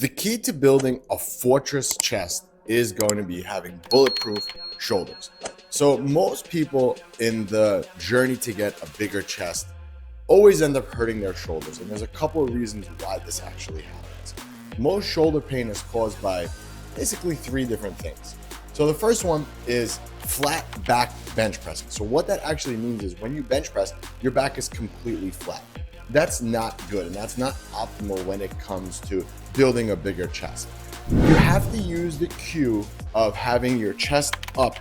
The key to building a fortress chest is going to be having bulletproof shoulders. So most people in the journey to get a bigger chest always end up hurting their shoulders. And there's a couple of reasons why this actually happens. Most shoulder pain is caused by basically three different things. So the first one is flat back bench pressing. So what that actually means is when you bench press, your back is completely flat. That's not good, and that's not optimal when it comes to building a bigger chest. You have to use the cue of having your chest up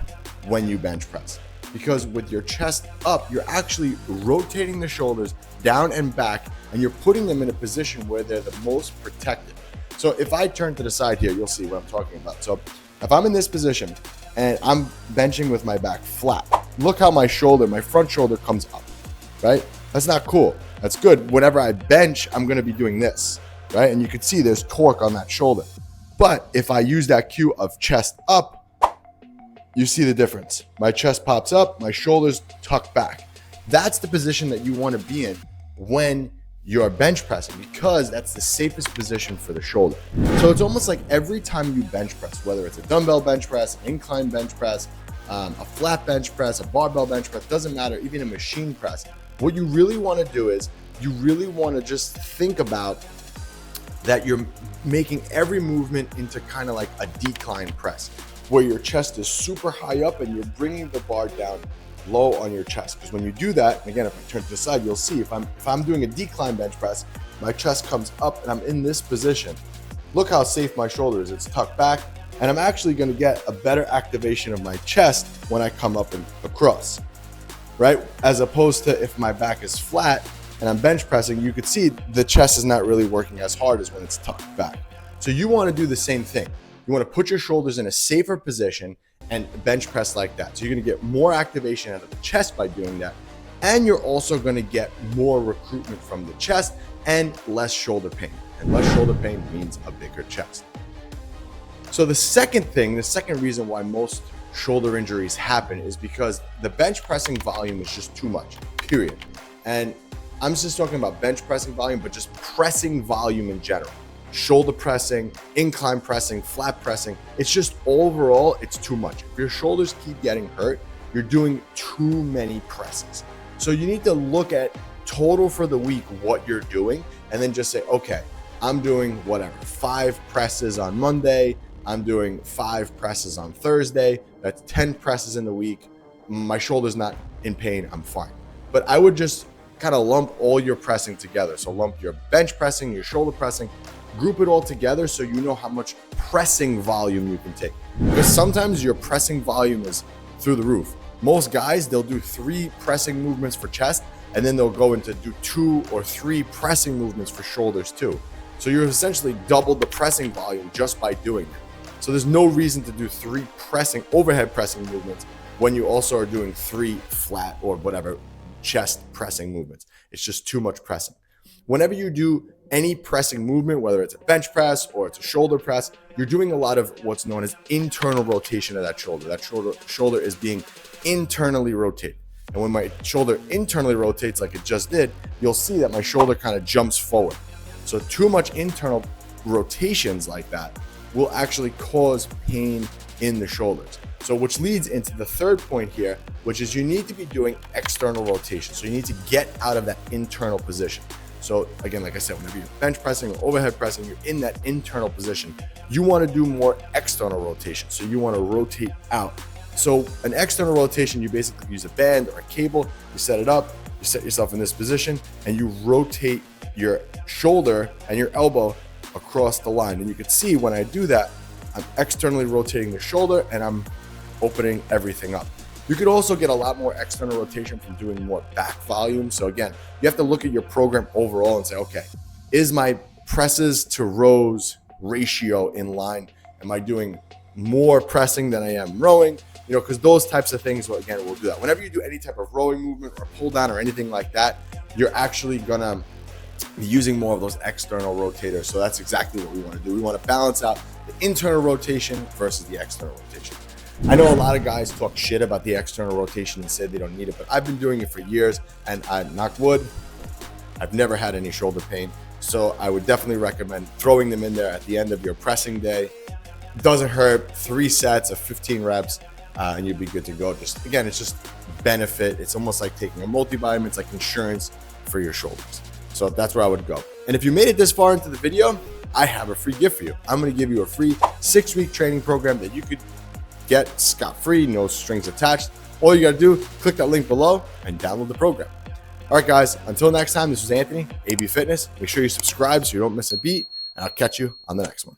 when you bench press, because with your chest up, you're actually rotating the shoulders down and back, and you're putting them in a position where they're the most protected. So if I turn to the side here, you'll see what I'm talking about. So if I'm in this position and I'm benching with my back flat, look how my front shoulder comes up, right? That's not cool. That's good. Whenever I bench, I'm going to be doing this, right? And you can see there's torque on that shoulder. But if I use that cue of chest up, you see the difference. My chest pops up, my shoulders tuck back. That's the position that you want to be in when you're bench pressing, because that's the safest position for the shoulder. So it's almost like every time you bench press, whether it's a dumbbell bench press, an incline bench press, a flat bench press, a barbell bench press, doesn't matter, even a machine press, what you really want to do is you really want to just think about that you're making every movement into kind of like a decline press, where your chest is super high up and you're bringing the bar down low on your chest. Because when you do that, again, if I turn to the side, you'll see if I'm doing a decline bench press, my chest comes up and I'm in this position. Look how safe my shoulder is. It's tucked back, and I'm actually going to get a better activation of my chest when I come up and across, right? As opposed to if my back is flat and I'm bench pressing, you could see the chest is not really working as hard as when it's tucked back. So you want to do the same thing. You want to put your shoulders in a safer position and bench press like that. So you're going to get more activation out of the chest by doing that. And you're also going to get more recruitment from the chest and less shoulder pain. And less shoulder pain means a bigger chest. So the second reason why most shoulder injuries happen is because the bench pressing volume is just too much, period. And I'm just talking about bench pressing volume, but just pressing volume in general. Shoulder pressing, incline pressing, flat pressing. It's just overall, it's too much. If your shoulders keep getting hurt, you're doing too many presses. So you need to look at total for the week, what you're doing, and then just say, okay, I'm doing whatever, 5 presses on Monday. I'm doing 5 presses on Thursday. That's 10 presses in the week. My shoulder's not in pain. I'm fine. But I would just kind of lump all your pressing together. So lump your bench pressing, your shoulder pressing, group it all together so you know how much pressing volume you can take. Because sometimes your pressing volume is through the roof. Most guys, they'll do 3 pressing movements for chest, and then they'll go into do 2 or 3 pressing movements for shoulders too. So you're essentially doubled the pressing volume just by doing it. So there's no reason to do 3 overhead pressing movements when you also are doing 3 flat or whatever chest pressing movements. It's just too much pressing. Whenever you do any pressing movement, whether it's a bench press or it's a shoulder press, you're doing a lot of what's known as internal rotation of that shoulder. That shoulder is being internally rotated. And when my shoulder internally rotates like it just did, you'll see that my shoulder kind of jumps forward. So too much internal rotations like that will actually cause pain in the shoulders. So which leads into the third point here, which is you need to be doing external rotation. So you need to get out of that internal position. So again, like I said, whenever you're bench pressing or overhead pressing, you're in that internal position. You want to do more external rotation. So you want to rotate out. So an external rotation, you basically use a band or a cable, you set it up, you set yourself in this position, and you rotate your shoulder and your elbow across the line. And you can see when I do that, I'm externally rotating the shoulder and I'm opening everything up. You could also get a lot more external rotation from doing more back volume. So again, you have to look at your program overall and say, okay, is my presses to rows ratio in line? Am I doing more pressing than I am rowing? Because those types of things, will do that. Whenever you do any type of rowing movement or pull down or anything like that, you're actually gonna be using more of those external rotators. So that's exactly what we want to do. We want to balance out the internal rotation versus the external rotation. I know a lot of guys talk shit about the external rotation and say they don't need it, but I've been doing it for years, and I knock wood, I've never had any shoulder pain. So I would definitely recommend throwing them in there at the end of your pressing day. Doesn't hurt. 3 sets of 15 reps and you'll be good to go. Just again, it's just benefit. It's almost like taking a multivitamin. It's like insurance for your shoulders. So that's where I would go. And if you made it this far into the video, I have a free gift for you. I'm going to give you a free 6-week training program that you could get scot-free, no strings attached. All you got to do, click that link below and download the program. All right, guys, until next time, this was Anthony, AB Fitness. Make sure you subscribe so you don't miss a beat, and I'll catch you on the next one.